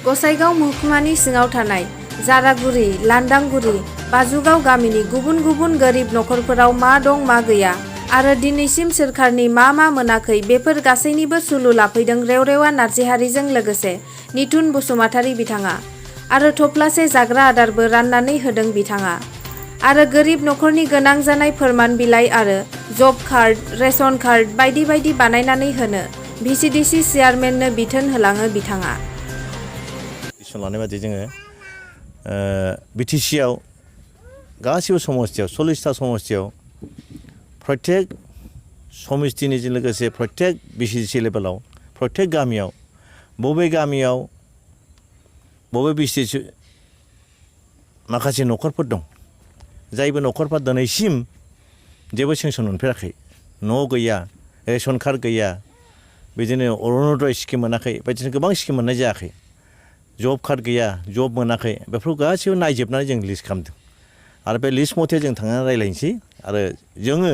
गसाइगाव महकुमानि सिङाव थानाय जारागुरि, लांदांगुरि, बाजुगाव गामिनि गुबुन गुबुन गोरिब नखरफोराव मा दं मा गैया आरो दिनैसिम सोरखारनि मा मोनाखै बेफोर गासैनिबो सुलु लाफैदों रेवरेवा नार्जिहारिजों लोगोसे निथुन बसुमतारी बिथाङा आरो थफ्लासे जाग्रा आदारबो राननानै होदों बिथाङा आरो गोरिब नखरनि गोनां जानाय फोरमान बिलाइ आरो जब कार्ड, रेशन कार्ड बायदि बायदि बानायनानै होनो भिसिडिसि चेयारमेननो बिथोन होलाङो बिथाङा। लानाय बायदि जोङो बिटिसिआव गासिबो समस्थियाव 40टा समस्थियाव प्रत्येक समिस्थिनिजों लोगोसे प्रत्येक भिसिडिसि लेभेलाव प्रत्येक गामियाव बबे गामियाव बबे भिसिडिसि माखासे नखरफोर दं जायबो नखरफ्रा दिनैसिम जेबो सेंसन मोनफेराखै, न' गैया, रेशन कार्ड गैया, बिदिनो अरुण'दय स्किम मोनाखै, बायदिसिना गोबां स्किम मोननाय जायाखै, जब कार्ड गैया, जब मोनाखै, बेफोरखौ गासिबो नायजोबनानै जों लिस्ट खालामदों आरो बे लिस्ट मथे जों थांनानै रायज्लायनोसै आरो जोङो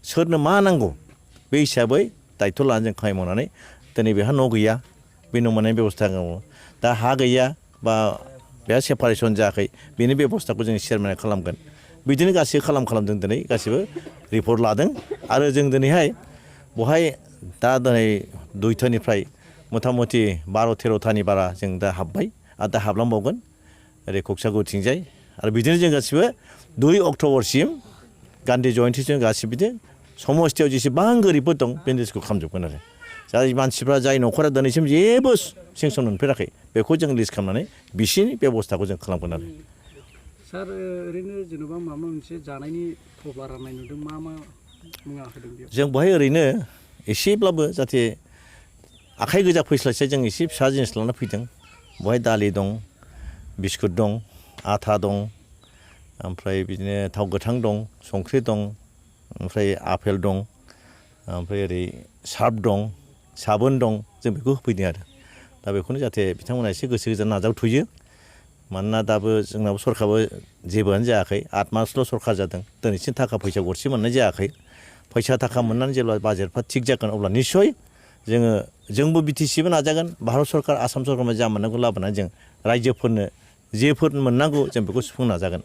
सोरनो मा नांगौ बे हिसाबै दायथ' लानानै जों खामानि मावनानै दिनै बेहा न' गैया, बे न' मोननायनि बेबस्था दङ, दा हा गैया बा बेहा सेपारेसन जायाखै, बेनि बेबस्थाखौ जों चेयारमेना खालामगोन। बिदिनो गासिबो खालामदों दिनै गासिबो रिपर्ट लादों आरो जों दिनैहाय बहाय दा दिनै 2टानिफ्राय मथा मथि 12-13टानि बारा जों दा हाबबाय आरो दा हाबलांबावगोन ओरै कक्सागुरथिंजाय आरो बिदिनो जों गासिबो 2 अक्ट'बरसिम गान्धी जयन्तिजों गासिबो बिदिनो समस्थियाव जेसेबां गोरिबफोर दं बे लिस्टखौ खालामजोबगोन आरो जाय मानसिफ्रा जाय नखरा दिनैसिम जेबो सेंसन मोनफेराखै बेखौ जों लिस्ट खालामनानै बिसिनि बेबस्थाखौ जों खालामगोन आरो। सार ओरैनो जेनेबा माबा मोनसे जानायनि थफ्ला राननाय नुदों, मा मुवा होदों बेयाव? जों बेवहाय ओरैनो एसेब्लाबो जाहाथे आखाइ गोजा फैस्लायस्लाय जों एसे फिसा जिनिस लाना फैदों। बेवहाय दालि दं, बिस्कुट दं, आथा दं, ओमफ्राय बिदिनो थाव गोथां दं, संख्रि दं, ओमफ्राय आपेल दं, ओमफ्राय ओरै सार्फ दं, साबोन दं, जों बेखौ होफैदों आरो दा बेखौनो जाहाथे बिथांमोना एसे गोसो गोजा नाजावथ'यो। मानोना दाबो जोंनाबो सरखाराबो जेबोआनो जायाखै, 8 मासल' सरखार जादों, दिनैसिम थाखा फैसा गरसे मोननाय जायाखै। फैसा थाखा मोननानै जेब्ला बाजेटफ्रा थिग जागोन अब्ला निस्सय जोंबो बिटिसिबो नाजागोन, भारत सरकार आसाम सरकारनिफ्राय जा मोननांगौ लाबोनानै जों रायजोफोरनो जेफोर मोननांगौ जों बेखौ सुफुंनो नाजागोन।